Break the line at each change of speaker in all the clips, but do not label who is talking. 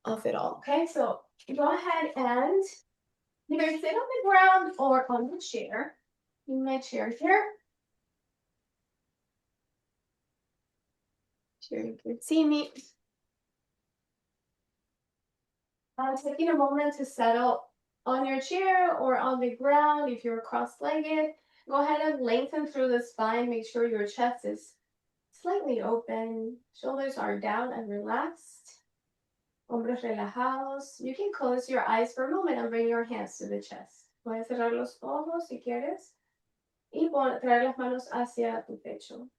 of it all. Okay, so go ahead and either sit on the ground or on the chair. In my chair here. Sure you can see me. Taking a moment to settle on your chair or on the ground if you're cross-legged. Go ahead and lengthen through the spine. Make sure your chest is slightly open. Shoulders are down and relaxed. Hombros relajados. You can close your eyes for a moment and bring your hands to the chest. Puedes cerrar los ojos si quieres y traer las manos hacia tu pecho.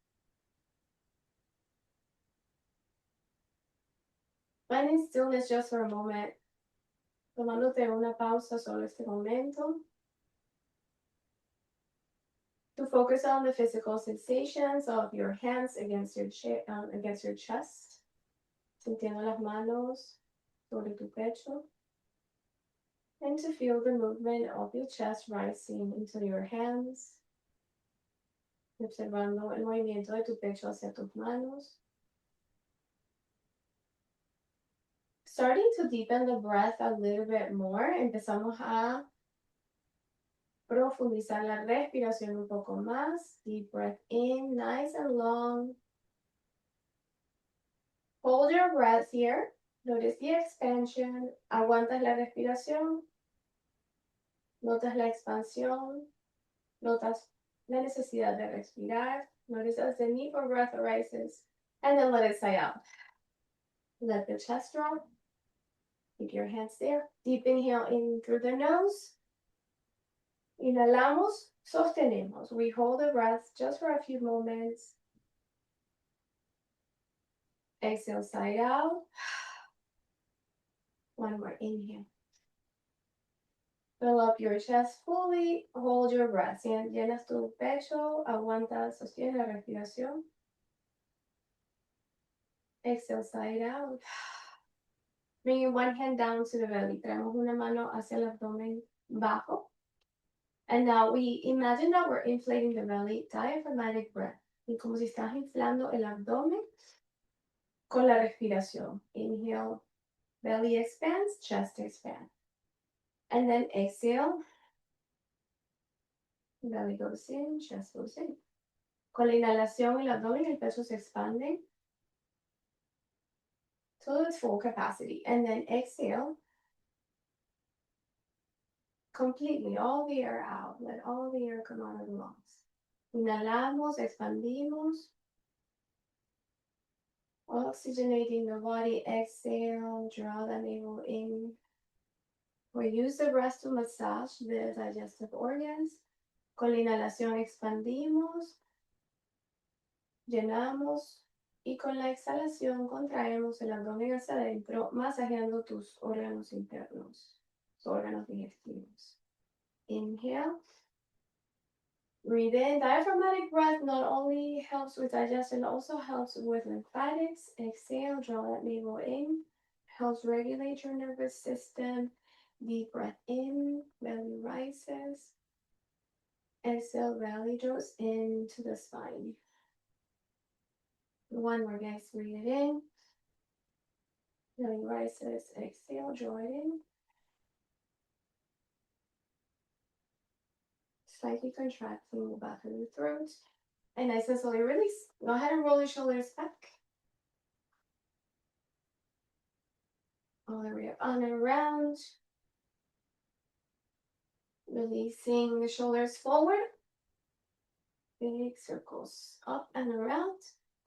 Finding stillness just for a moment. Tomándote una pausa solo este momento. To focus on the physical sensations of your hands against your chest. Sintiendo las manos sobre tu pecho. And to feel the movement of your chest rising into your hands. Observando el movimiento de tu pecho hacia tus manos. Starting to deepen the breath a little bit more, empezamos a profundizar la respiración un poco más. Deep breath in, nice and long. Hold your breath here. Notice the expansion. Aguantas la respiración. Notas la expansión. Notas la necesidad de respirar. Notice as the need for breath arises. And then let it sigh out. Let the chest drop. Keep your hands there. Deep inhale in through the nose. Inhalamos, sostenemos. We hold the breath just for a few moments. Exhale, side out. One more inhale. Fill up your chest fully. Hold your breath. Llenas tu pecho. Aguanta, sostiene la respiración. Exhale, side out. Bringing one hand down to the belly. Traemos una mano hacia el abdomen bajo. And now we imagine that we're inflating the belly, diaphragmatic breath. Y como si estás inflando el abdomen con la respiración. Inhale, belly expands, chest expands. And then exhale, belly goes in, chest goes in. Con la inhalación, el abdomen y el pecho se expanden to its full capacity. And then exhale, completely, all the air out. Let all the air come out of the lungs. Inhalamos, expandimos. Oxygenating the body. Exhale, draw the navel in. We use the breath to massage the digestive organs. Con la inhalación expandimos, llenamos y con la exhalación contraemos el abdomen hacia adentro, masajeando tus órganos internos, tus órganos digestivos. Inhale. Breathe in. Diaphragmatic breath not only helps with digestion, also helps with lymphatics. Exhale, draw that navel in. Helps regulate your nervous system. Deep breath in, belly rises. Exhale, belly draws into the spine. One more, guys. Breathe it in. Belly rises. Exhale, draw it in. Slightly contracting the back of the throat. And nice and slowly release. Go ahead and roll your shoulders back. All the way up on and around. Releasing the shoulders forward. Big circles up and around.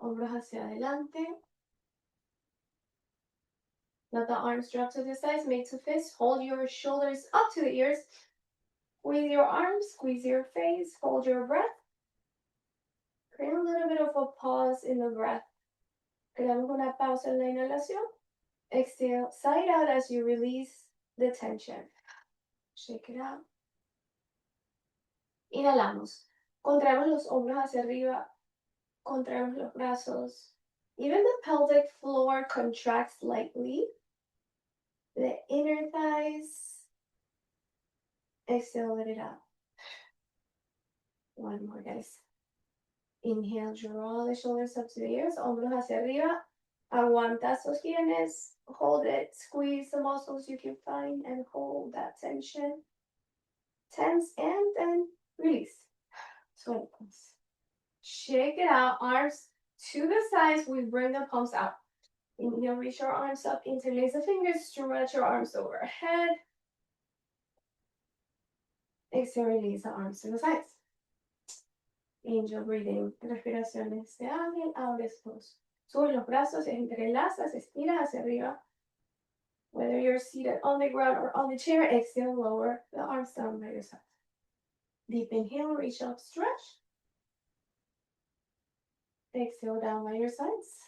Hombros hacia adelante. Let the arms drop to the sides. Make two fists. Hold your shoulders up to the ears. Squeeze your arms. Squeeze your face. Hold your breath. Create a little bit of a pause in the breath. Creamos una pausa en la inhalación. Exhale, side out as you release the tension. Shake it out. Inhalamos. Contraemos los hombros hacia arriba. Contraemos los brazos. Even the pelvic floor contracts slightly. The inner thighs. Exhale, let it out. One more, guys. Inhale, draw the shoulders up to the ears. Hombros hacia arriba. Aguanta, sostienes, hold it, squeeze the muscles you can find and hold that tension. Tense and then release. Sueltas. Shake it out, arms to the sides, we bring the palms out. Inhale, reach your arms up, interlace the fingers, stretch your arms overhead. Exhale, release the arms to the sides. Angel breathing, respiraciones de ángel, abres los. Sube los brazos, entrelazas, estiras hacia arriba. Whether you're seated on the ground or on the chair, exhale, lower the arms down by your side. Deep inhale, reach up, stretch. Exhale, down by your sides.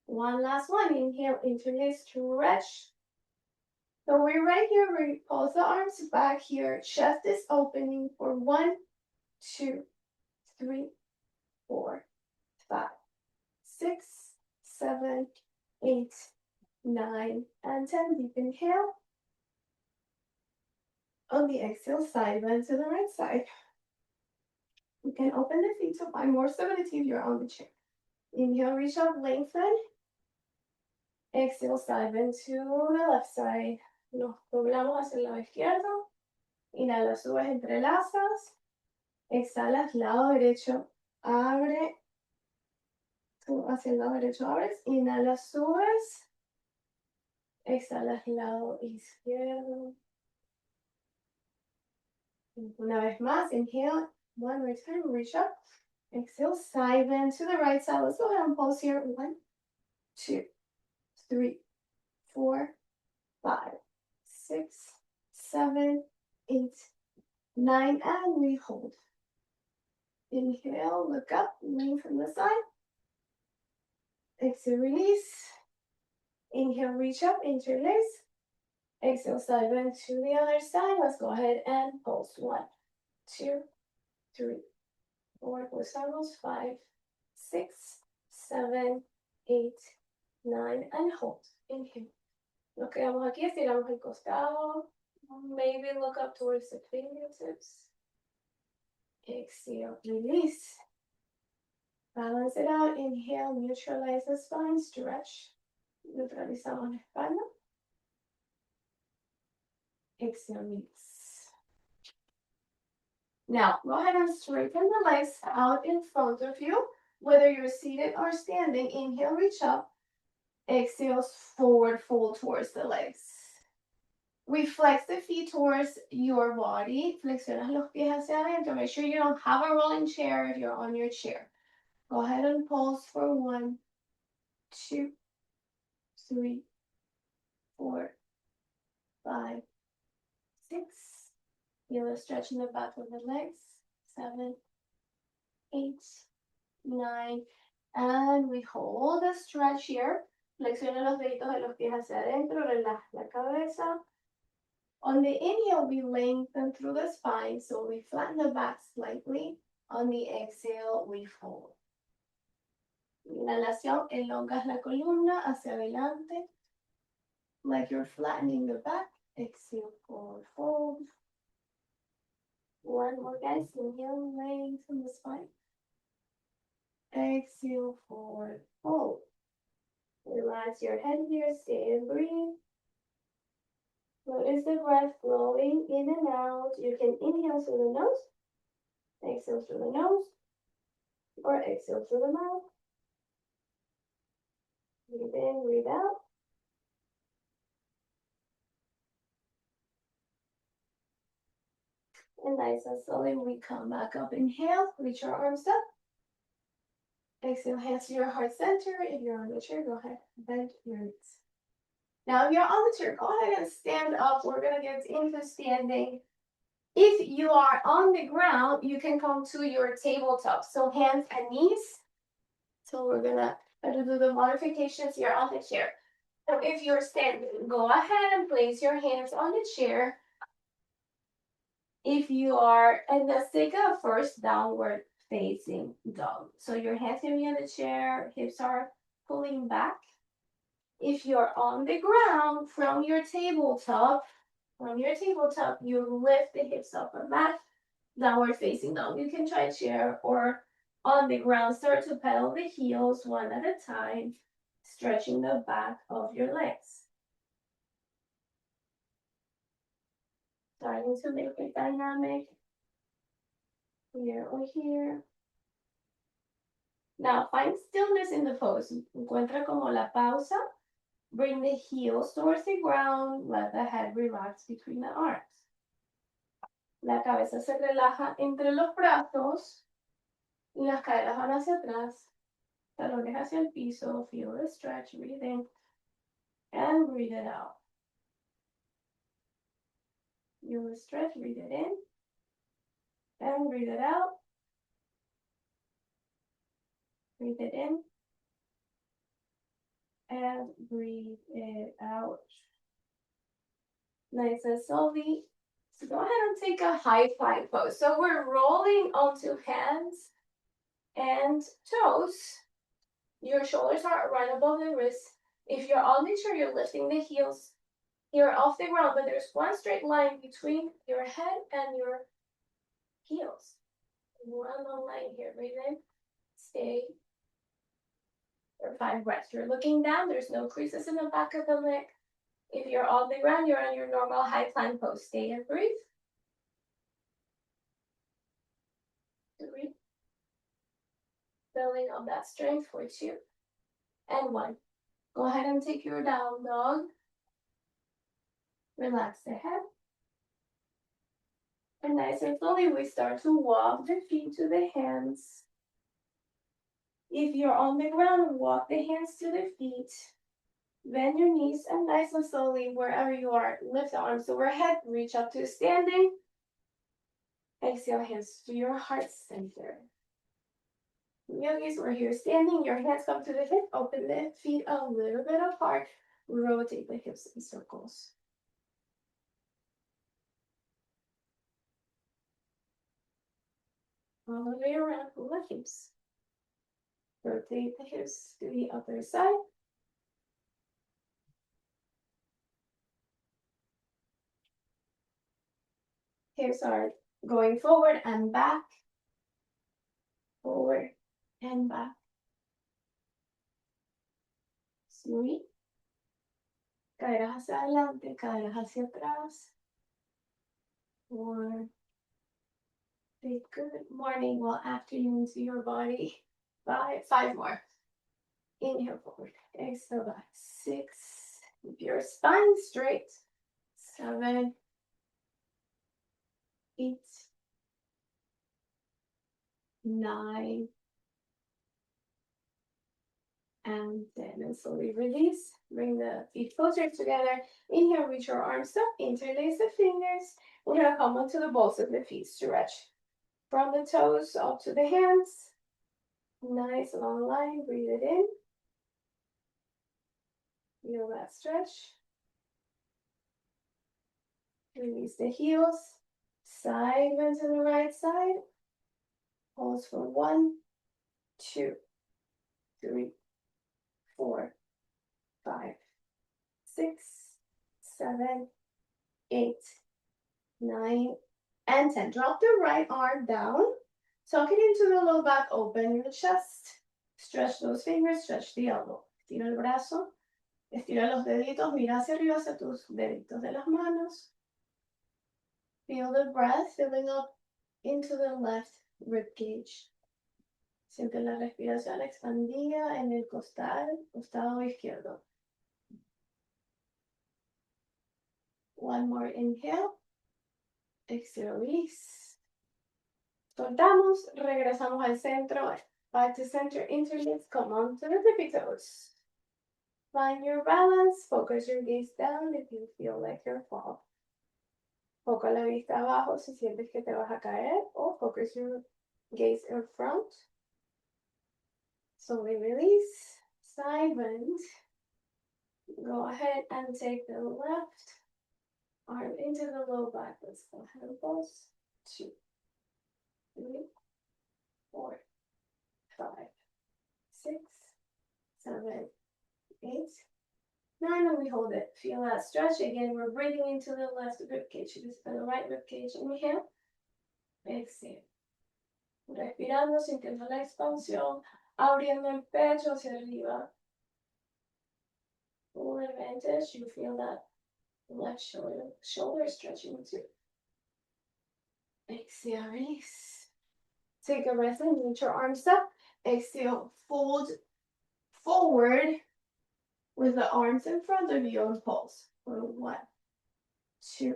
One last one. Inhale, interlace, stretch. So we're right here. We pulse the arms back here. Chest is opening for 1, 2, 3, 4, 5, 6, 7, 8, 9, and 10. Deep inhale. On the exhale, side bend to the right side. You can open the feet to find more stability if you're on the chair. Inhale, reach up, lengthen. Exhale, side bend to the left side. Nos doblamos hacia el lado izquierdo. Inhala, subes, entrelazas. Exhalas, lado derecho, abre. Tú hacia el lado derecho abres. Inhala, subes. Exhalas, lado izquierdo. Una vez más, inhale. One more time, reach up. Exhale, side bend to the right side. Let's go ahead and pulse here. 1, 2, 3, 4, 5, 6, 7, 8, 9, and we hold. Inhale, look up, lean from the side. Exhale, release. Inhale, reach up, interlace. Exhale, side bend to the other side. Let's go ahead and pulse. 1, 2, 3, 4, pulsamos. 5, 6, 7, 8, 9, and hold. Inhale. Nos quedamos aquí, estiramos el costado. Maybe look up towards the fingertips. Exhale, release. Balance it out. Inhale, neutralize the spine, stretch. Neutralizamos la espalda. Exhale, release. Now, go ahead and straighten the legs out in front of you. Whether you're seated or standing, inhale, reach up. Exhale, forward fold towards the legs. We flex the feet towards your body. Flexionas los pies hacia adentro. Make sure you don't have a rolling chair if you're on your chair. Go ahead and pulse for 1, 2, 3, 4, 5, 6. Feel a stretch in the back of the legs. 7, 8, 9. And we hold a stretch here. Flexiona los deditos de los pies hacia adentro. Relaja la cabeza. On the inhale, we lengthen through the spine, so we flatten the back slightly. On the exhale, we fold. Inhalación, elongas la columna hacia adelante, like you're flattening the back. Exhale, forward fold. One more, guys. Inhale, lengthen the spine. Exhale, forward fold. Relax your head here, stay and breathe. Notice the breath flowing in and out. You can inhale through the nose, exhale through the nose, or exhale through the mouth. Breathe in, breathe out. And nice and slowly we come back up. Inhale, reach your arms up. Exhale, hands to your heart center. If you're on the chair, go ahead, bend your knees. Now, if you're on the chair, go ahead and stand up. We're going to get into standing. If you are on the ground, you can come to your tabletop. So hands and knees. So we're going to do the modifications here on the chair. So if you're standing, go ahead and place your hands on the chair. If you are, and let's take a first downward facing dog. So your hands can be on the chair, hips are pulling back. If you're on the ground from your tabletop, you lift the hips up and back, downward facing dog. You can try chair or on the ground. Start to pedal the heels one at a time. stretching the back of your legs. Starting to make it dynamic. Here or here. Now find stillness in the pose. Encuentra como la pausa. Bring the heels towards the ground. Let the head relax between the arms. La cabeza se relaja entre los brazos. Y las caderas van hacia atrás. Talones hacia el piso. Feel the stretch. Breathe in. And breathe it out. You will stretch. Breathe it in. And breathe it out. Breathe it in. And breathe it out. Nice and slowly. So go ahead and take a high plank pose. So we're rolling onto hands and toes. Your shoulders are right above the wrists. If you're on the chair, you're lifting the heels. You're off the ground, but there's one straight line between your head and your heels. One long line here. Breathe in. Stay for 5 breaths. You're looking down. There's no creases in the back of the neck. If you're on the ground, you're on your normal high plank pose. Stay and breathe. 3. Building up that strength for 2. And 1. Go ahead and take your down dog. Relax the head. And nice and slowly, we start to walk the feet to the hands. If you're on the ground, walk the hands to the feet. Bend your knees and nice and slowly, wherever you are, lift the arms overhead, reach up to standing. Exhale, hands to your heart center. Yogis, we're here standing. Your hands come to the hip. Open the feet a little bit apart. Rotate the hips in circles. All the way around, pull the hips. Rotate the hips to the other side. Hips are going forward and back. Forward and back. Sweet. Caderas hacia adelante, caderas hacia atrás. 4. Say good morning, well afternoon to your body. 5 more. Inhale forward. Exhale back. 6. Keep your spine straight. 7. 8. 9. And 10. And slowly release. Bring the feet closer together. Inhale, reach your arms up. Interlace the fingers. We're going to come onto the balls of the feet. Stretch from the toes up to the hands. Nice long line. Breathe it in. Feel that stretch. Release the heels. Side bend to the right side. Pause for 1, 2, 3, 4, 5, 6, 7, 8, 9, and 10. Drop the right arm down. Tuck it into the low back. Open your chest. Stretch those fingers. Stretch the elbow. Estira el brazo. Estira los deditos. Mira hacia arriba, hacia tus deditos de las manos. Feel the breath filling up into the left rib cage. Siente la respiración expandida en el costado izquierdo. One more inhale. Exhale, release. Soltamos, regresamos al centro. Back to center, interlace, come on to the tippy toes. Find your balance, focus your gaze down if you feel like you're falling. Foca la vista abajo si sientes que te vas a caer, o focus your gaze in front. Slowly release, side bend. Go ahead and take the left arm into the low back. Let's go ahead and pause. 2, 3, 4, 5, 6, 7, 8, 9, and we hold it. Feel that stretch. Again, we're breathing into the left ribcage. This is the right ribcage. Inhale. Exhale. Respirando, sintiendo la expansión, abriendo el pecho hacia arriba. Full advantage. You feel that left shoulder stretching too. Exhale, release. Take a breath in, reach your arms up. Exhale, fold forward with the arms in front of you and pulse. For 1, 2.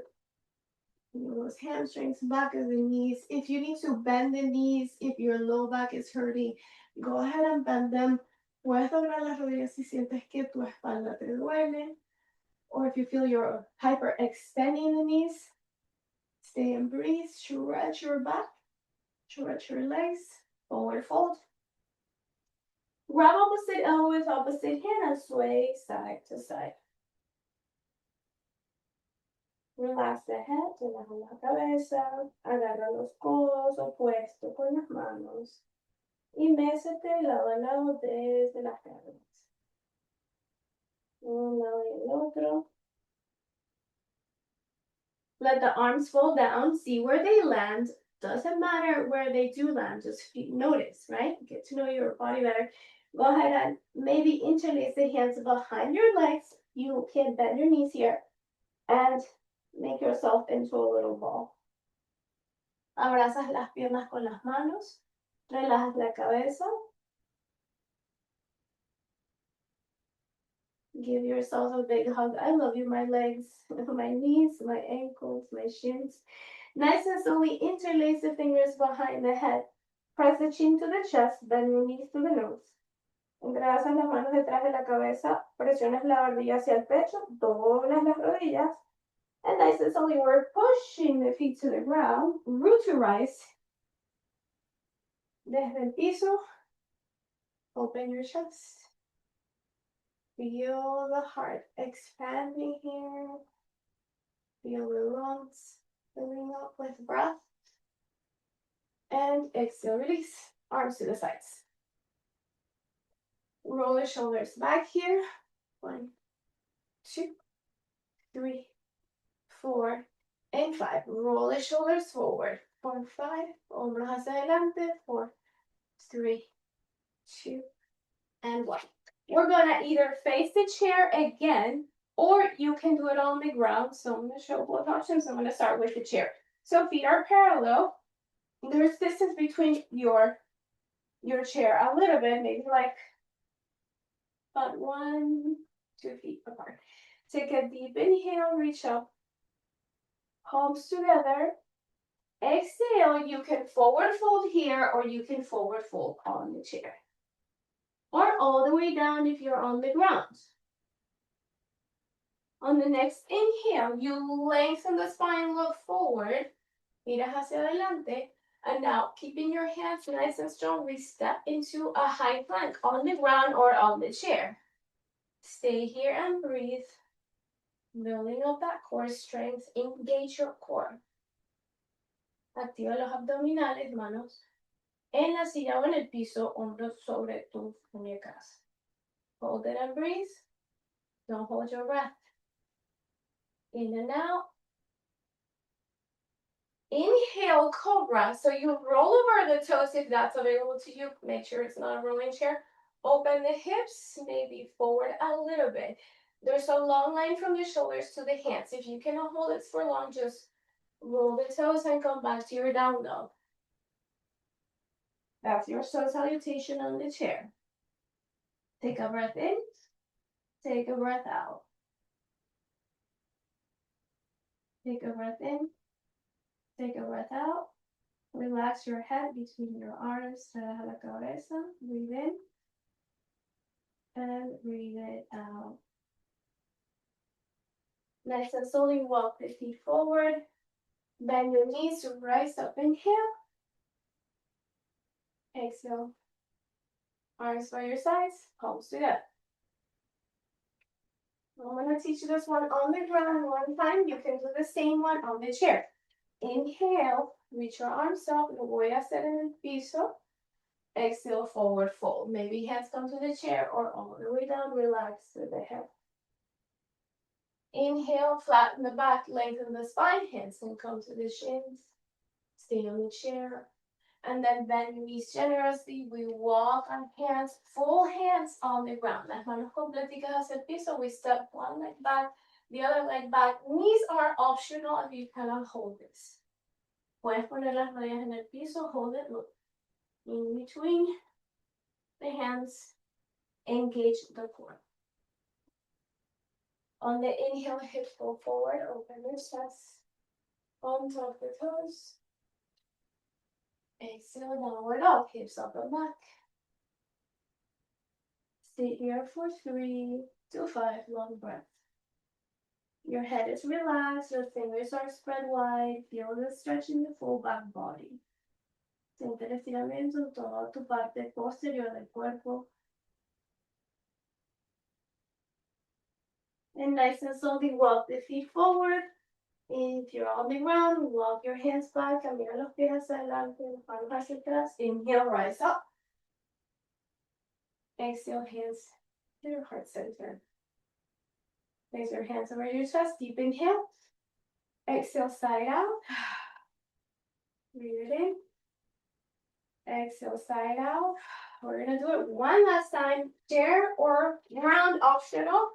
Those hamstrings, back of the knees. If you need to bend the knees, if your low back is hurting, go ahead and bend them. Puedes doblar las rodillas si sientes que tu espalda te duele. Or if you feel you're hyperextending the knees, stay and breathe. Stretch your back, stretch your legs, forward fold. Grab opposite elbow with opposite hand and sway side to side. Relax the head, relaja la cabeza, agarra los codos opuestos con las manos y mésete lado a lado desde las piernas. Un lado y el otro. Let the arms fall down, see where they land. Doesn't matter where they do land, just notice, right? Get to know your body better. Go ahead and maybe interlace the hands behind your legs. You can bend your knees here and make yourself into a little ball. Abrazas las piernas con las manos. Relajas la cabeza. Give yourself a big hug. I love you, my legs, my knees, my ankles, my shins. Nice and slowly interlace the fingers behind the head. Press the chin to the chest, bend your knees to the nose. Entrelazas las manos detrás de la cabeza, presiones la barbilla hacia el pecho, doblas las rodillas. And nice and slowly we're pushing the feet to the ground. Root to rise. Desde el piso, open your chest. Feel the heart expanding here. Feel the lungs filling up with breath. And exhale, release. Arms to the sides. Roll the shoulders back here. 1, 2, 3, 4, and 5. Roll the shoulders forward. 4, 5. Hombros hacia adelante. 4, 3, 2, and 1. We're gonna either face the chair again, or you can do it on the ground. So I'm gonna show both options. I'm gonna start with the chair. So feet are parallel. There's distance between your chair a little bit, maybe like about 1, 2 feet apart. Take a deep inhale, reach up, palms together. Exhale, you can forward fold here, or you can forward fold on the chair. Or all the way down if you're on the ground. On the next inhale, you lengthen the spine, look forward, miras hacia adelante, and now keeping your hands nice and strong, we step into a high plank on the ground or on the chair. Stay here and breathe, building up that core strength, engage your core. Activa los abdominales, manos en la silla o en el piso, hombros sobre tus muñecas. Hold it and breathe. Don't hold your breath. In and out. Inhale, cobra. So you roll over the toes if that's available to you. Make sure it's not a rolling chair. Open the hips, maybe forward a little bit. There's a long line from the shoulders to the hands. If you cannot hold it for long, just roll the toes and come back to your down dog. That's your sun salutation on the chair. Take a breath in. Take a breath out. Take a breath in. Take a breath out. Relax your head between your arms. Relaja la cabeza. Breathe in. And breathe it out. Nice and slowly walk the feet forward. Bend your knees to rise up. Inhale. Exhale. Arms by your sides. Palms together. I'm going to teach you this one on the ground one time. You can do the same one on the chair. Inhale. Reach your arms up. Lo voy a hacer en el piso. Exhale, forward fold. Maybe hands come to the chair or all the way down. Relax to the head. Inhale, flatten the back, lengthen the spine. Hands can come to the shins. Stay on the chair. And then bend your knees generously. We walk our hands, full hands on the ground. Las manos completicas hacia el piso. We step one leg back, the other leg back. Knees are optional if you cannot hold this. Puedes poner las rodillas en el piso, hold it, look. In between the hands, engage the core. On the inhale, hips go forward, open your chest, on top of the toes. Exhale, downward dog, hips up and back. Stay here for 3 to 5 long breaths. Your head is relaxed, your fingers are spread wide, feel the stretch in the full back body. Siente el estiramiento en toda tu parte posterior del cuerpo. And nice and slowly walk the feet forward. If you're on the ground, walk your hands back, camina los pies hacia adelante, las manos hacia atrás. Inhale, rise up. Exhale, hands to your heart center. Place your hands over your chest, deep inhale. Exhale, side out. Breathe it in. Exhale, side out. We're gonna do it one last time. Chair or ground optional.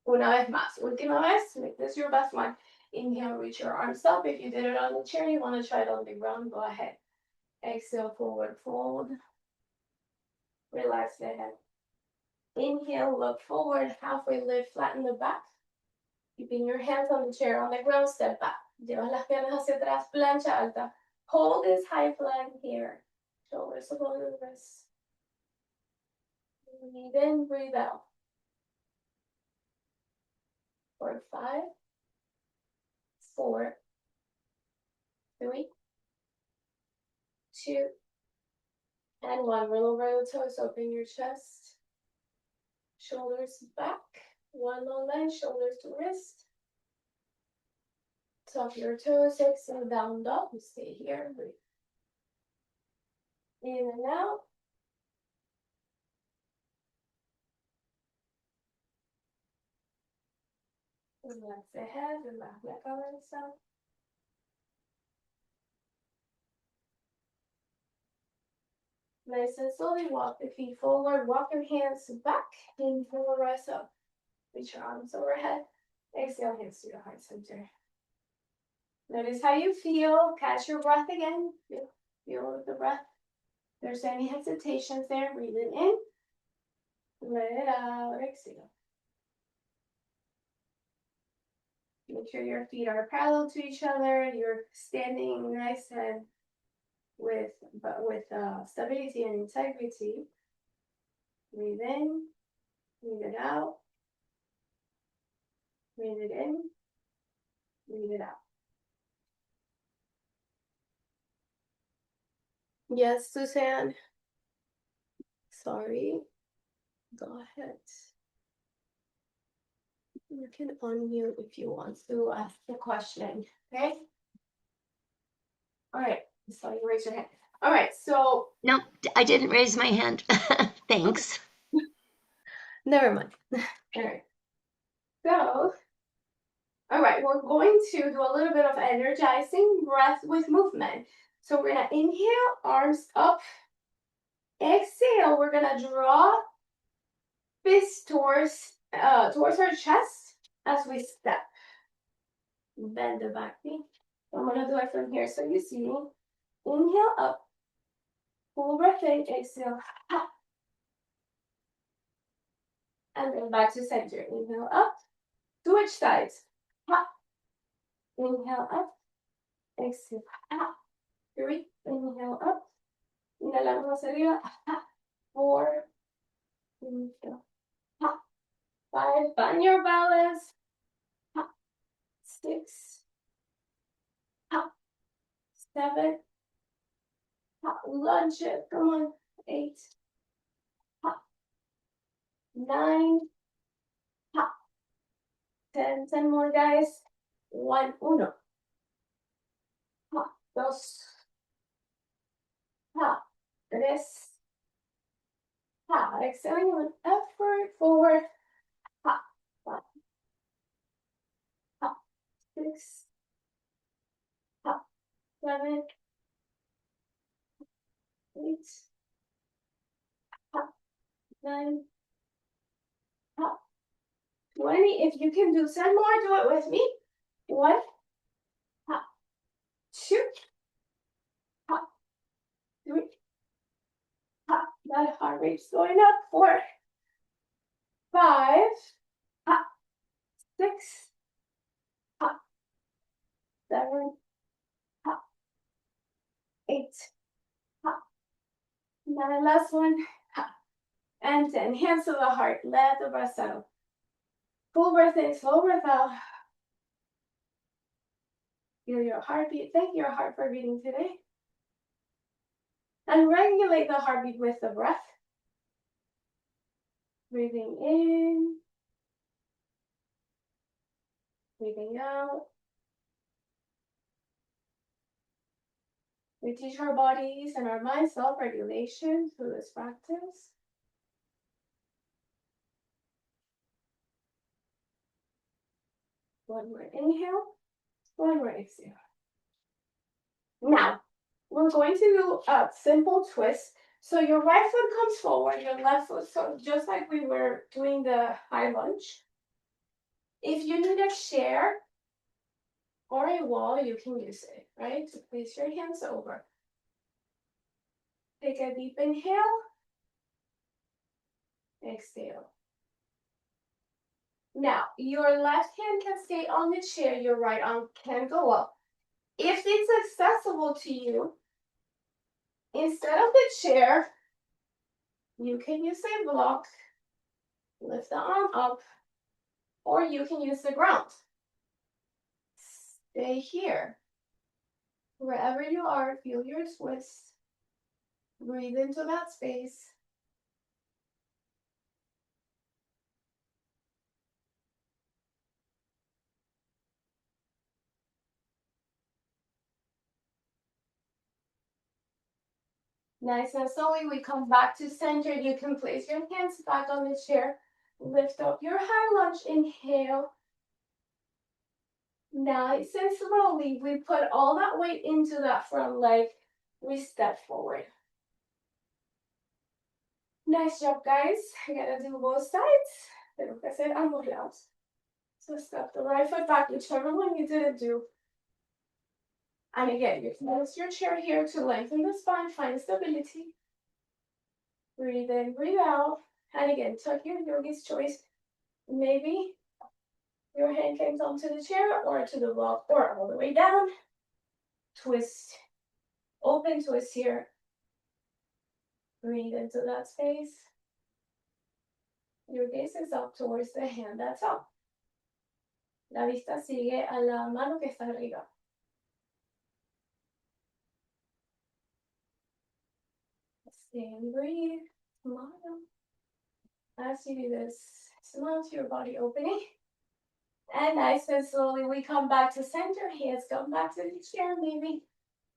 Una vez más. Última vez. Make this your best one. Inhale, reach your arms up. If you did it on the chair, you want to try it on the ground, go ahead. Exhale, forward fold. Relax the head. Inhale, look forward, halfway lift, flatten the back. Keeping your hands on the chair, on the ground, step back. Llevas las piernas hacia atrás, plancha alta. Hold this high plank here. Shoulders above the wrists. Breathe in, breathe out. For 5, 4, 3, 2, and 1. Roll over the toes, open your chest. Shoulders back. One long line, shoulders to wrist. Tuck your toes, exhale, down dog. You stay here, breathe. In and out. Relax the head, relax la cabeza. Nice and slowly walk the feet forward, walk your hands back, inhale, rise up. Reach your arms overhead. Exhale, hands to your heart center. Notice how you feel. Catch your breath again. Feel the breath. If there's any hesitations there, breathe it in. Let it out. Exhale. Make sure your feet are parallel to each other. You're standing nice and with stability and integrity. Breathe in. Breathe it out. Breathe it in. Breathe it out. Yes, Suzanne. Sorry. Go ahead. You can unmute if you want to ask the question. Okay? All right. So you raise your hand. All right. So.
No, I didn't raise my hand. Thanks.
Never mind. All right. So. All right. We're going to do a little bit of energizing breath with movement. So we're going to inhale, arms up. Exhale, we're going to draw fists towards our chest as we step. Bend the back knee. I'm going to do it from here so you see me. Inhale up. Full breath in. Exhale. Ha. And then back to center. Inhale up. Switch sides. Ha. Inhale up. Exhale. Ha. 3. Inhale up. Inhalamos hacia arriba. Ha. 4. Inhale. Ha. 5. Find your balance. Ha. 6. Ha. 7. Ha. Lunge it. Come on. 8. Ha. 9. Ha. 10. 10 more, guys. 1. Uno. Ha. 2. Ha. 3. Ha. Exhaling with effort. 4. Ha. 5. Ha. 6. Ha. 7. 8, 9, 20. If you can do 10 more, do it with me. 1, 2, 3. That heart rate's going up. 4, 5, 6, 7, 8, 9. Last one. And 10. Hands to the heart. Let the breath settle. Full breath in, slow breath out. Feel your heartbeat. Thank your heart for beating today. And regulate the heartbeat with the breath. Breathing in. Breathing out. We teach our bodies and our minds self-regulation through this practice. One more inhale. One more exhale. Now, we're going to do a simple twist. So your right foot comes forward, your left foot, so just like we were doing the high lunge. If you need a chair or a wall, you can use it, right? So place your hands over. Take a deep inhale. Exhale. Now, your left hand can stay on the chair, your right arm can go up. If it's accessible to you, instead of the chair, you can use a block, lift the arm up, or you can use the ground. Stay here. Wherever you are, feel your twist. Breathe into that space. Nice and slowly, we come back to center. You can place your hands back on the chair. Lift up your high lunge. Inhale. Nice and slowly, we put all that weight into that front leg. We step forward. Nice job, guys. I gotta do both sides. Tengo que hacer ambos lados. So step the right foot back, whichever one you didn't do. And again, you can use your chair here to lengthen the spine, find stability. Breathe in, breathe out. And again, tuck your yogi's choice. Maybe your hand can come to the chair or to the block or all the way down. Twist. Open twist here. Breathe into that space. Your gaze is up towards the hand that's up. La vista sigue a la mano que está arriba. Stay and breathe. Smile. As you do this, smile to your body opening. And nice and slowly, we come back to center. Hands come back to the chair. Maybe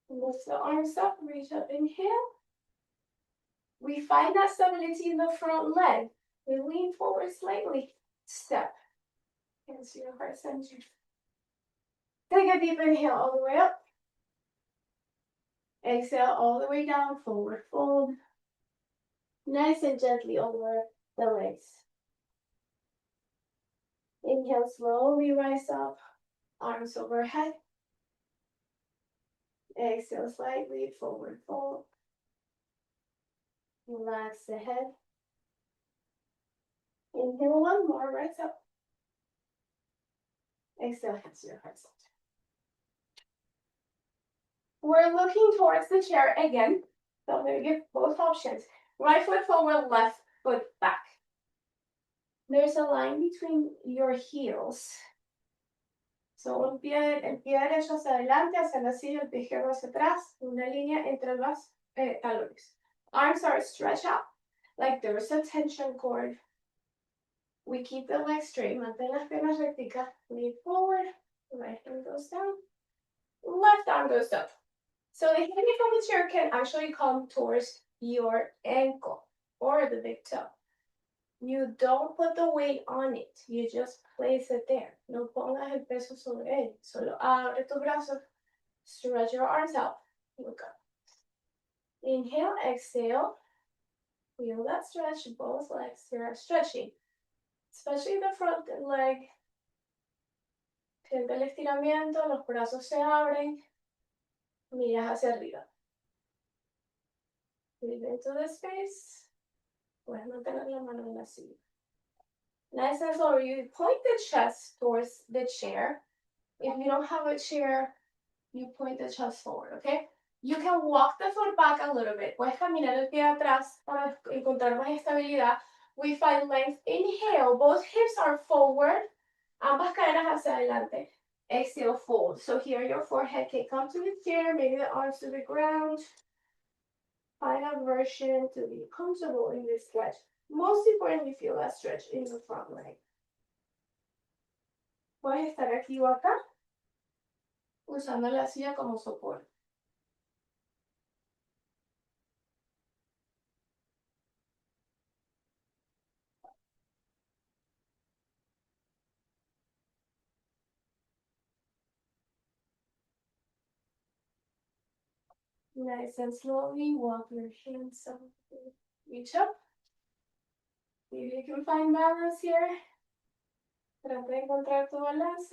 lift the arms up, reach up, inhale. We find that stability in the front leg. We lean forward slightly. Step. Hands to your heart center. Take a deep inhale all the way up. Exhale all the way down, forward fold. Nice and gently over the legs. Inhale, slowly rise up, arms overhead. Exhale slightly, forward fold. Relax the head. Inhale one more, rise up. Exhale, hands to your heart center. We're looking towards the chair again. So I'm going to give both options. Right foot forward, left foot back. There's a line between your heels. So el pie derecho hacia adelante, hacia la silla, el pie izquierdo hacia atrás. Una línea entre los talones. Arms are stretched out like there's a tension cord. We keep the legs straight. Mantén las piernas rectas. Lean forward. Right hand goes down. Left arm goes up. So the hanging from the chair can actually come towards your ankle or the big toe. You don't put the weight on it. You just place it there. No pongas el peso sobre él. Solo abre tus brazos. Stretch your arms out. Look up. Inhale, exhale. Feel that stretch. Both legs here are stretching, especially the front leg. Siente el estiramiento, los brazos se abren, miras hacia arriba. Breathe into the space. Puedes mantener la mano en la silla. Nice and slow. You point the chest towards the chair. If you don't have a chair, you point the chest forward, okay? You can walk the foot back a little bit. Puedes caminar el pie atrás para encontrar más estabilidad. We find length. Inhale, both hips are forward. Ambas caderas hacia adelante. Exhale, fold. So here your forehead can come to the chair, maybe the arms to the ground. Find a version to be comfortable in this stretch. Most importantly, feel that stretch in the front leg. Puedes estar aquí o acá, usando la silla como soporte. Nice and slowly walk your hands up. Reach up. See if you can find balance here. Trata de encontrar tu balance.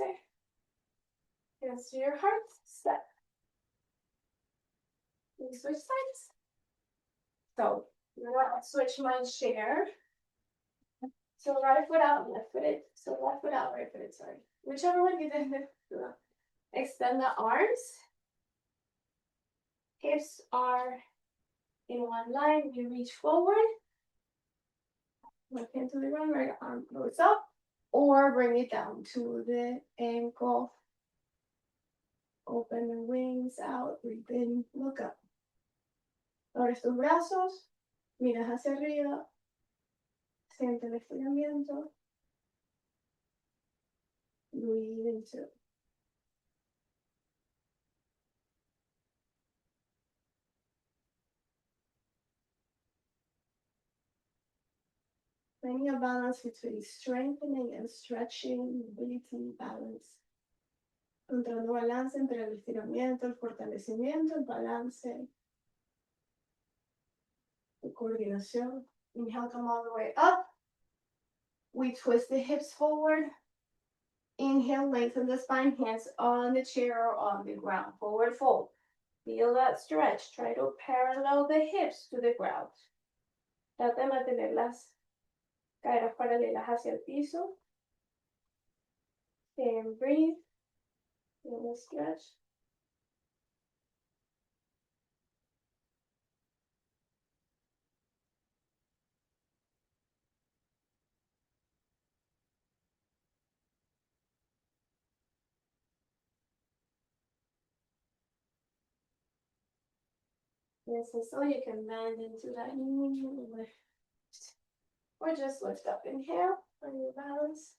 Hands to your heart. Step. We switch sides. So, I'm gonna switch my chair. So right foot out, left foot in. So left foot out, right foot in, sorry. Whichever one you did. Extend the arms. Hips are in one line. You reach forward. Left hand to the ground, right arm goes up. Or bring it down to the ankle. Open the wings out, breathe in, look up. Abres tus brazos, miras hacia arriba. Siente el estiramiento. Breathe into. Finding a balance between strengthening and stretching, mobility, balance. Encontrando balance entre el estiramiento, el fortalecimiento, el balance, la coordinación. Inhale, come all the way up. We twist the hips forward. Inhale, lengthen the spine, hands on the chair or on the ground. Forward fold. Feel that stretch. Try to parallel the hips to the ground. Trata de mantener las caderas paralelas hacia el piso. And breathe. Feel the stretch. Yes, and so you can bend into that knee, lift, or just lift up. Inhale, on your balance.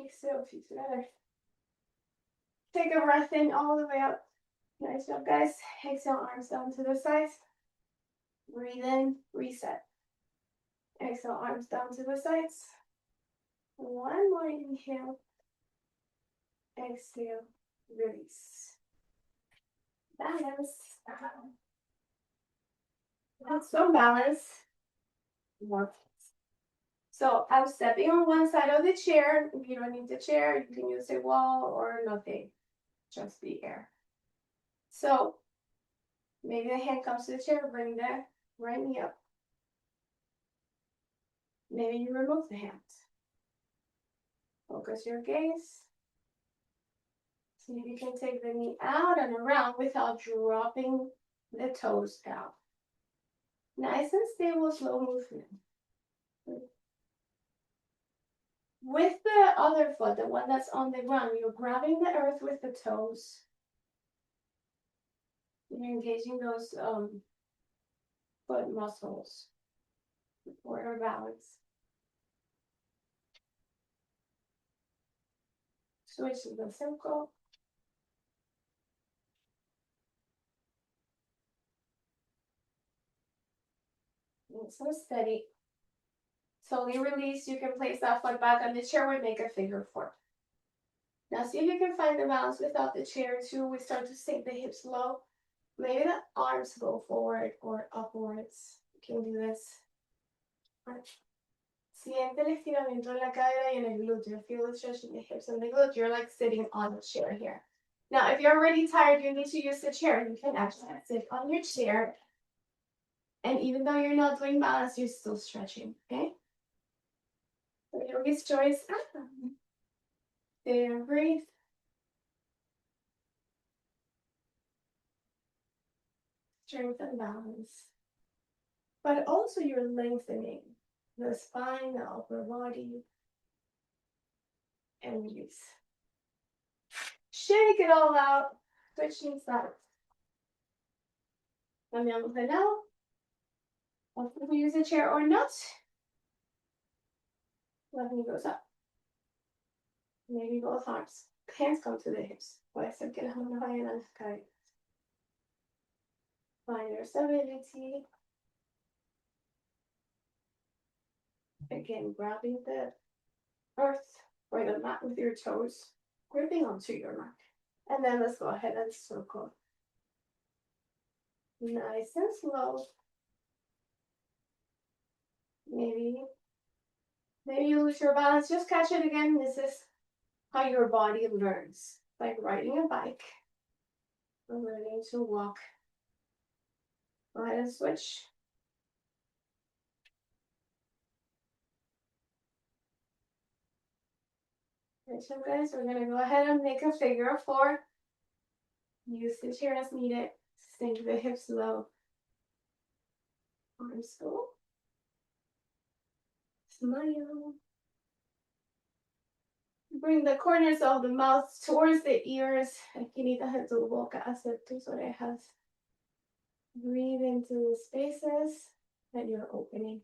Exhale, feet together. Take a breath in all the way up. Nice job, guys. Exhale, arms down to the sides. Breathe in, reset. Exhale, arms down to the sides. One more inhale. Exhale, release. Balance. That's some balance. More. So I'm stepping on one side of the chair. If you don't need the chair, you can use a wall or nothing. Just the air. So maybe the hand comes to the chair, bring the right knee up. Maybe you remove the hand. Focus your gaze. See if you can take the knee out and around without dropping the toes down. Nice and stable, slow movement. With the other foot, the one that's on the ground, you're grabbing the earth with the toes. You're engaging those foot muscles for your balance. Switch to the circle. Nice and steady. Slowly release. You can place that foot back on the chair and make a figure four. Now see if you can find the balance without the chair too. We start to sink the hips low. Maybe the arms go forward or upwards. You can do this. Siente el estiramiento en la cadera y en el glúteo. Feel the stretch in the hips and the glute. You're like sitting on a chair here. Now, if you're already tired, you need to use the chair. You can actually sit on your chair. And even though you're not doing balance, you're still stretching, okay? So yogi's choice. There, breathe. Strength and balance. But also you're lengthening the spine, the upper body, and release. Shake it all out. Switching sides. Cambiamos de lado. Whether we use a chair or not. Left knee goes up. Maybe both arms. Hands come to the hips. Puede ser que las manos vayan a las caderas. Find your stability. Again, grabbing the earth or the mat with your toes, gripping onto your mat. And then let's go ahead and circle. Nice and slow. Maybe you lose your balance. Just catch it again. This is how your body learns. Like riding a bike. We're learning to walk. Go ahead and switch. Right, so guys, we're gonna go ahead and make a figure of 4. Use the chair as needed. Sink the hips low. Arms go. Smile. Bring the corners of the mouth towards the ears. Aquí necesitas tu boca hacia tus orejas. Breathe into the spaces that you're opening.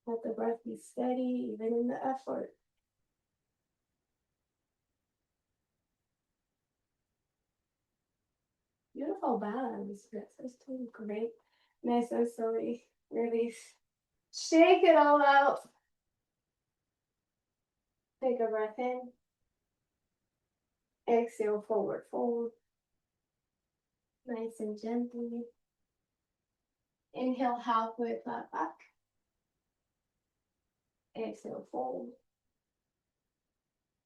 Let the breath be steady, even in the effort. Beautiful balance. This is doing great. Nice and slowly release. Shake it all out. Take a breath in. Exhale, forward fold. Nice and gently. Inhale, halfway flat back. Exhale, fold.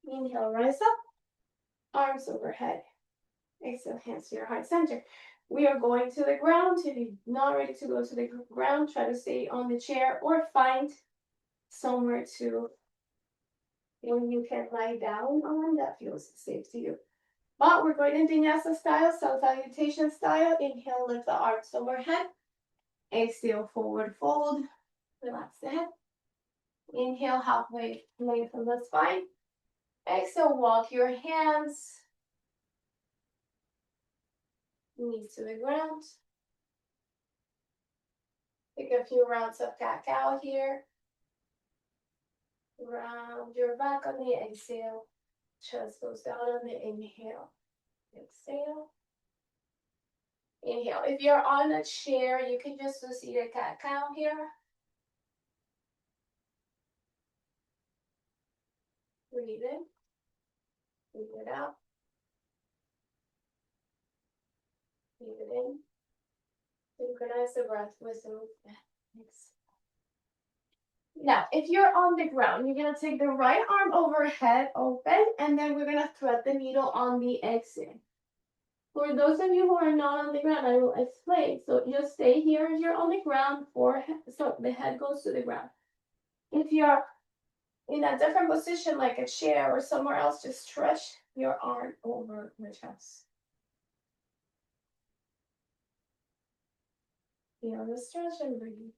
Inhale, rise up. Arms overhead. Exhale, hands to your heart center. We are going to the ground. If you're not ready to go to the ground, try to stay on the chair or find somewhere to when you can lie down on that feels safe to you. But we're going to vinyasa style, salutation style. Inhale, lift the arms overhead. Exhale, forward fold. Relax the head. Inhale, halfway lengthen the spine. Exhale, walk your hands. Knees to the ground. Take a few rounds of cat-cow here. Round your back on the exhale. Chest goes down on the inhale. Exhale. Inhale. If you're on a chair, you can just do seated cat-cow here. Breathe in. Breathe it out. Breathe it in. Synchronize the breath with the movement. Now, if you're on the ground, you're going to take the right arm overhead, open, and then we're going to thread the needle on the exit. For those of you who are not on the ground, I will explain. So just stay here if you're on the ground, forehead, so the head goes to the ground. If you're in a different position, like a chair or somewhere else, just stretch your arm over the chest. Feel the stretch and breathe.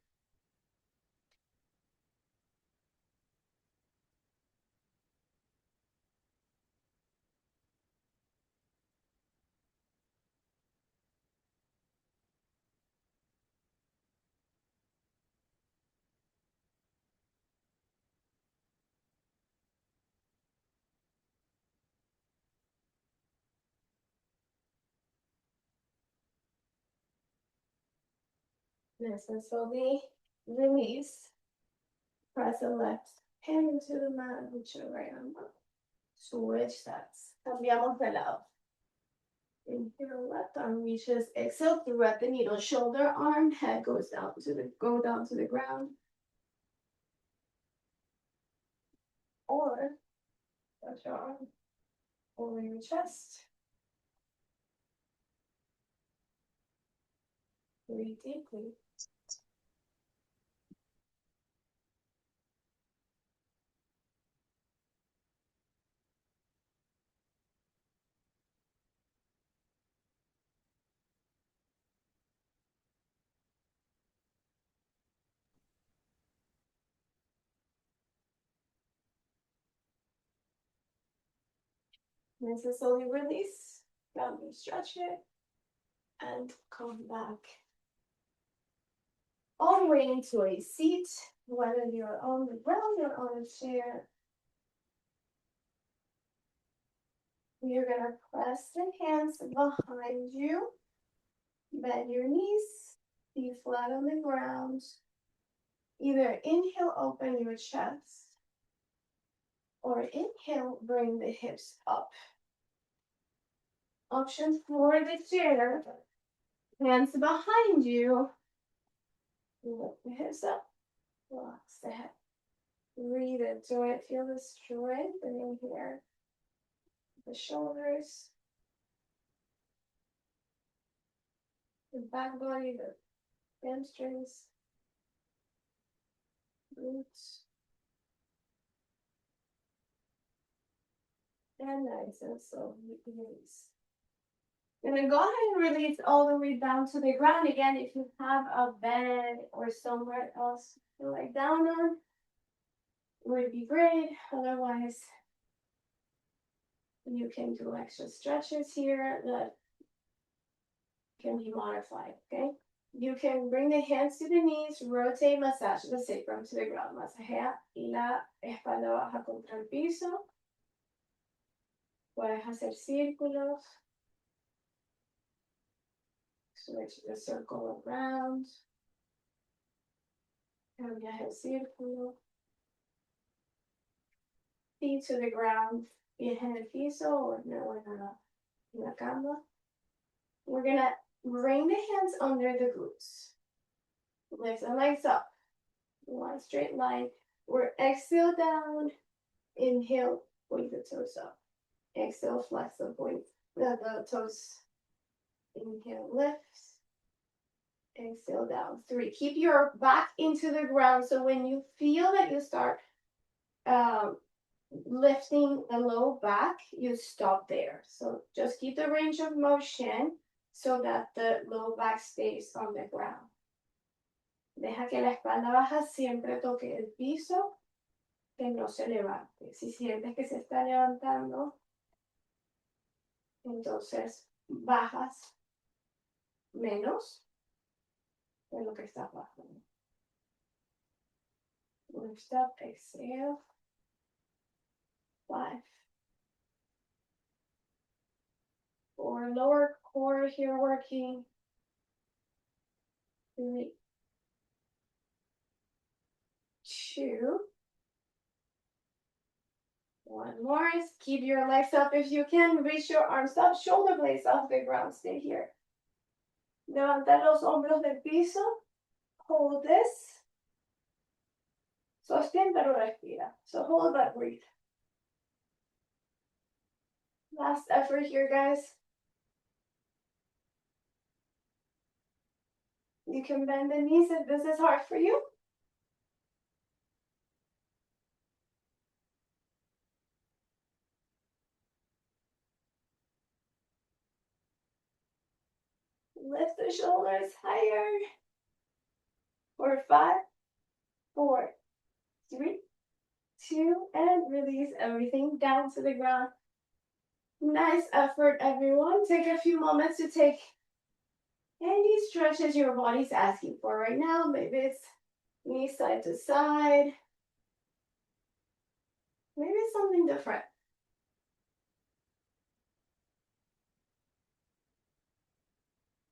Nice and slowly release. Press the left hand into the mat, reach your right arm up. Switch sides. Cambiamos de lado. Inhale, left arm reaches. Exhale, thread the needle. Shoulder, arm, head goes down to the ground. Or touch your arm over your chest. Breathe deeply. And so slowly release. Gently stretch it. And come back. All the way into a seat, whether you're on the ground or on a chair. You're going to press the hands behind you. Bend your knees. Be flat on the ground. Either inhale, open your chest. Or inhale, bring the hips up. Option for the chair. Hands behind you. Lift the hips up. Relax the head. Breathe into it. Feel the strengthening here. The shoulders. The back body, the hamstrings. Glutes. And nice and slowly release. I'm going to go ahead and release all the way down to the ground. Again, if you have a bed or somewhere else to lie down on, would be great. Otherwise, you can do extra stretches here that can be modified, okay? You can bring the hands to the knees, rotate, massage the sacrum to the ground. Masajea la espalda baja contra el piso. Puedes hacer círculos. Switch the circle around. Cambias el círculo. Feet to the ground. Pies en el piso o en la cama. We're going to bring the hands under the glutes. Lift the legs up. One straight line. We're exhale down. Inhale, point the toes up. Exhale, flex the toes. Inhale, lifts. Exhale down. 3. Keep your back into the ground. So when you feel that you start lifting the low back, you stop there. So just keep the range of motion so that the low back stays on the ground. Deja que la espalda baja siempre toque el piso, que no se levante. Si sientes que se está levantando, entonces bajas menos de lo que está bajando. Lift up, exhale. 5. 4. Lower core here working. 3. 2. 1 more. Keep your legs up if you can. Reach your arms up. Shoulder blades off the ground. Stay here. Levanta los hombros del piso. Hold this. Sostén pero respira. So hold but breathe. Last effort here, guys. You can bend the knees if this is hard for you. Lift the shoulders higher. For 5, 4, 3, 2, and release everything down to the ground. Nice effort, everyone. Take a few moments to take any stretches your body's asking for right now. Maybe it's knee side to side. Maybe it's something different.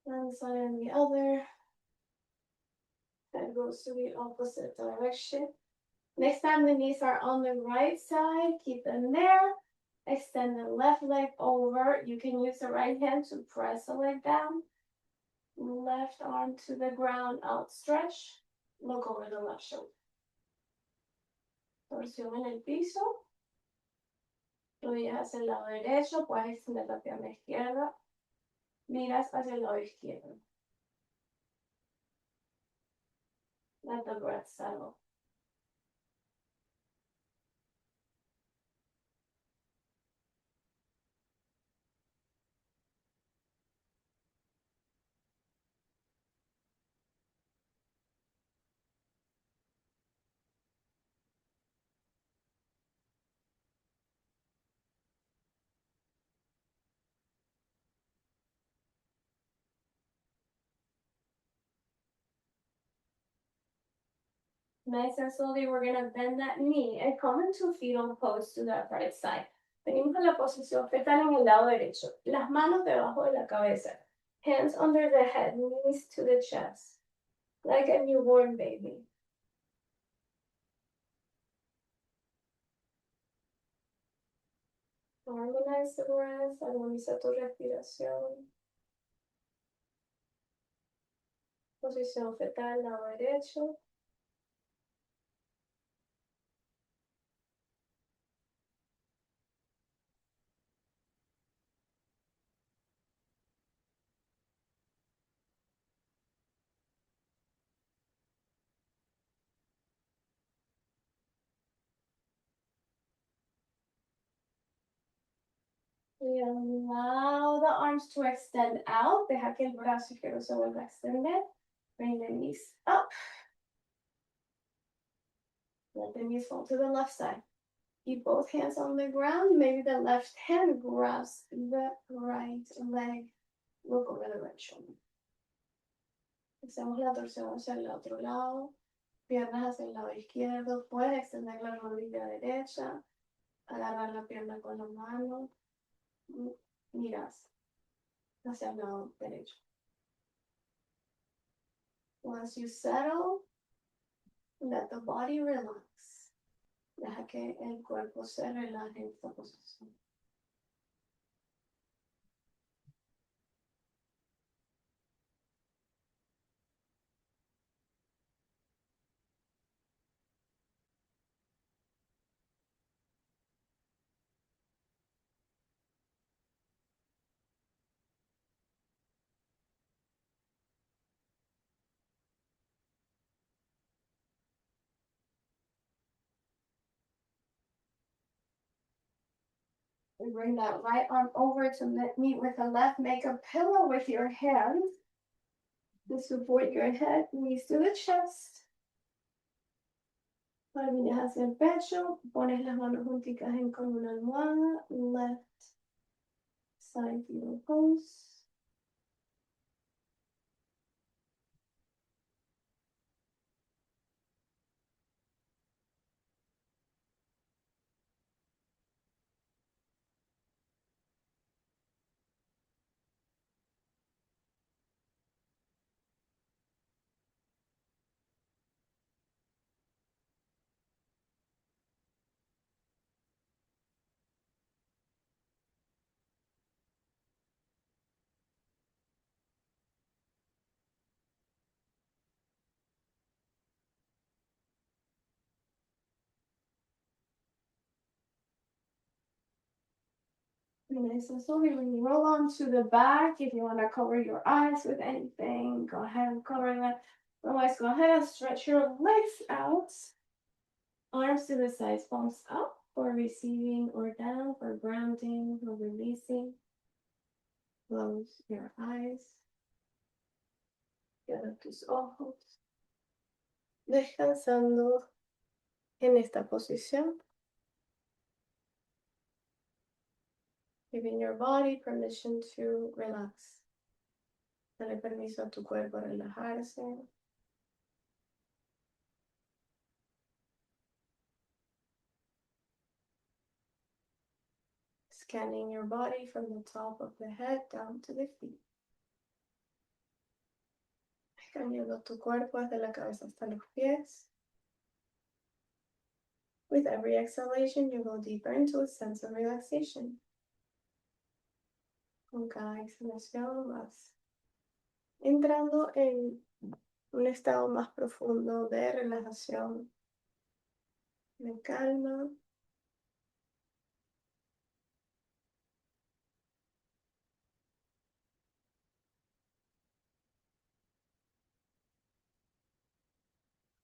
One side and the other. That goes to the opposite direction. Next time the knees are on the right side, keep them there. Extend the left leg over. You can use the right hand to press the leg down. Left arm to the ground, outstretch. Look over the left shoulder. Torsión en el piso. Rodillas hacia el lado derecho. Puedes extender la pierna izquierda. Miras hacia el lado izquierdo. Let the breath settle. Nice and slowly, we're gonna bend that knee and come into fetal pose to that right side. Venimos a la posición fetal en el lado derecho. Las manos debajo de la cabeza. Hands under the head, knees to the chest. Like a newborn baby. Harmonize the breath, armoniza tu respiración. Posición fetal, lado derecho. Y allow the arms to extend out. Deja que el brazo izquierdo se vuelva a extender. Bring the knees up. Let the knees fall to the left side. Keep both hands on the ground. Maybe the left hand grabs the right leg. Look over the right shoulder. Hacemos la torsión hacia el otro lado. Piernas hacia el lado izquierdo. Puedes extender la rodilla derecha. Agarrar la pierna con la mano. Miras hacia el lado derecho. Once you settle, let the body relax. Deja que el cuerpo se relaje en esta posición. We bring that right arm over to meet with the left. Make a pillow with your hand to support your head. Knees to the chest. Barbillas hacia el pecho. Pones las manos junticas en como una almohada. Left side fetal pose. Nice and slowly, when you roll onto the back, if you want to cover your eyes with anything, go ahead and cover that. Otherwise, go ahead and stretch your legs out. Arms to the sides, palms up for receiving or down for grounding or releasing. Close your eyes. Cierra tus ojos. Descansando en esta posición. Giving your body permission to relax. Dale permiso a tu cuerpo a relajarse. Scanning your body from the top of the head down to the feet. Escaneando tu cuerpo desde la cabeza hasta los pies. With every exhalation, you go deeper into a sense of relaxation. Con cada exhalación vas entrando en un estado más profundo de relajación, de calma.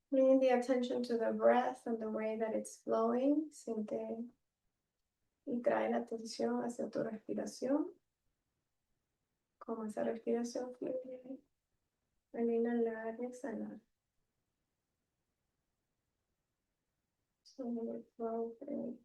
Bringing the attention to the breath and the way that it's flowing. Siente y trae la atención hacia tu respiración. Como esa respiración fluye al inhalar y exhalar. So let it flow through.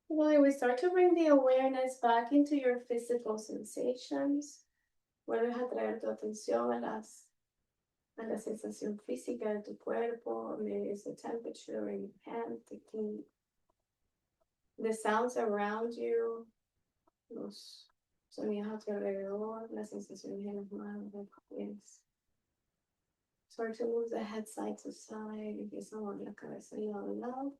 Slowly we start to bring the awareness back into your physical sensations. Vuelves a traer tu atención a la sensación física de tu cuerpo. Maybe it's the temperature in your hand, the sounds around you, los sonidos a tu alrededor, las sensaciones en las manos, los pies. Start to move the head side to side. Empieza a mover la cabeza de lado a lado.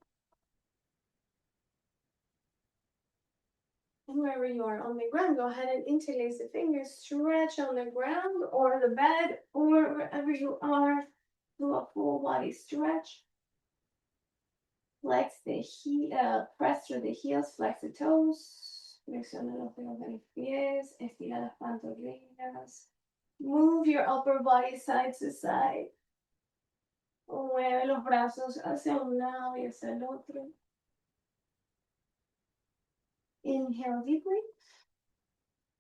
And wherever you are on the ground, go ahead and interlace the fingers, stretch on the ground or the bed or wherever you are. Do a full body stretch. Flex press through the heels, flex the toes. Flexiona los dedos de los pies, estira las pantorrillas. Move your upper body side to side. Mueve los brazos hacia un lado y hacia el otro. Inhale deeply.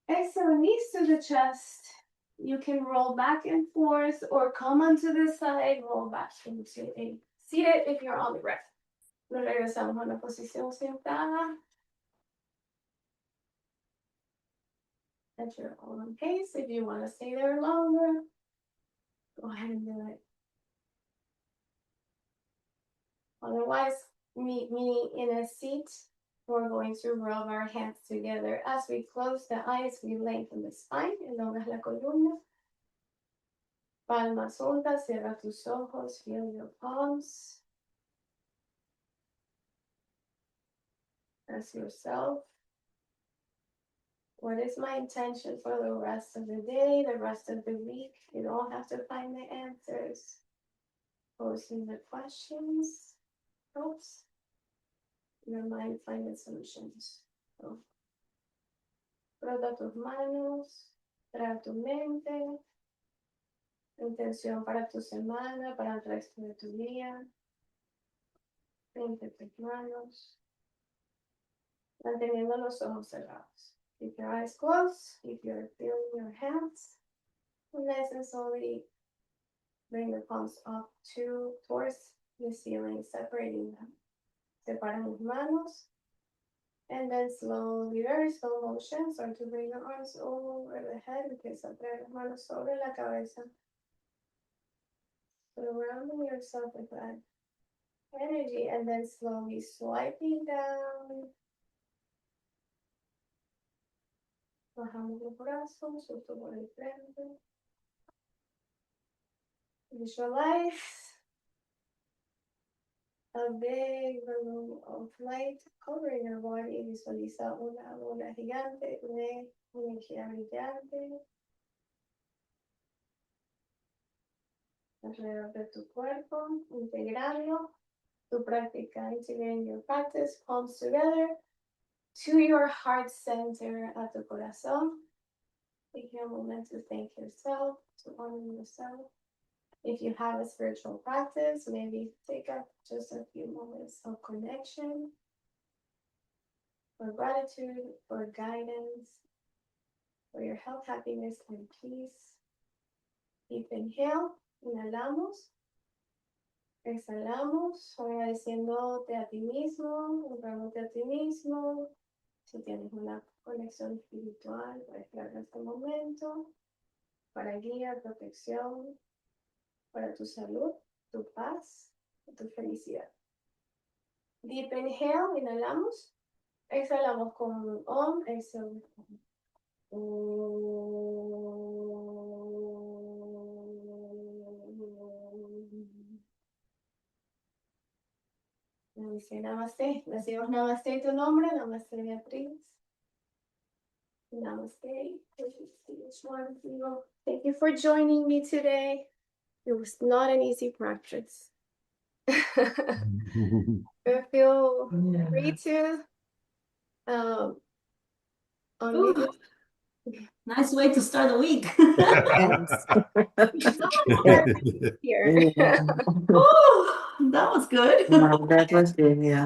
Exhale, knees to the chest. You can roll back and forth or come onto the side, roll back into a seated if you're on the breath. Nos regresamos a una posición sentada. At your own pace. If you want to stay there longer, go ahead and do it. Otherwise, meet me in a seat. We're going to rub our hands together. As we close the eyes, we lengthen the spine, elongas la columna. Palmas sueltas, cierra tus ojos, feel your palms. Ask yourself, what is my intention for the rest of the day, the rest of the week? You don't have to find the answers. Posing the questions helps your mind find the solutions. So, frota tus manos, trae tu mente, intención para tu semana, para el resto de tu día. Frente tus manos, manteniendo los ojos cerrados. Keep your eyes closed, keep your feeling your hands. And nice and slowly bring the palms up towards the ceiling, separating them. Separa mis manos. And then slowly, very slow motion. Start to bring your arms over the head. Empieza a traer las manos sobre la cabeza. Surrounding yourself with that energy, and then slowly swiping down. Bajamos los brazos, justo por el frente. Visualize a big balloon of light covering your body. Visualiza una bola gigante de energía brillante alrededor de tu cuerpo, integrando tu práctica, integrating your practice, palms together to your heart center, a tu corazón. Take a moment to thank yourself, to honor yourself. If you have a spiritual practice, maybe take up just a few moments of connection, for gratitude, for guidance, for your health, happiness, and peace. Deep inhale, inhalamos. Exhalamos, agradeciéndote a ti mismo, honrándote a ti mismo. Si tienes una conexión espiritual, puedes crear este momento para guía, protección, para tu salud, tu paz, tu felicidad. Deep inhale, inhalamos. Exhalamos con un om, exhalamos. Dice namaste. Decimos namaste tu nombre, namaste Beatriz. Namaste. Thank you for joining me today. It was not an easy practice. Feel free to unmute.
Nice way to start the week.
Here.
Oh, that was good.
That was good, yeah.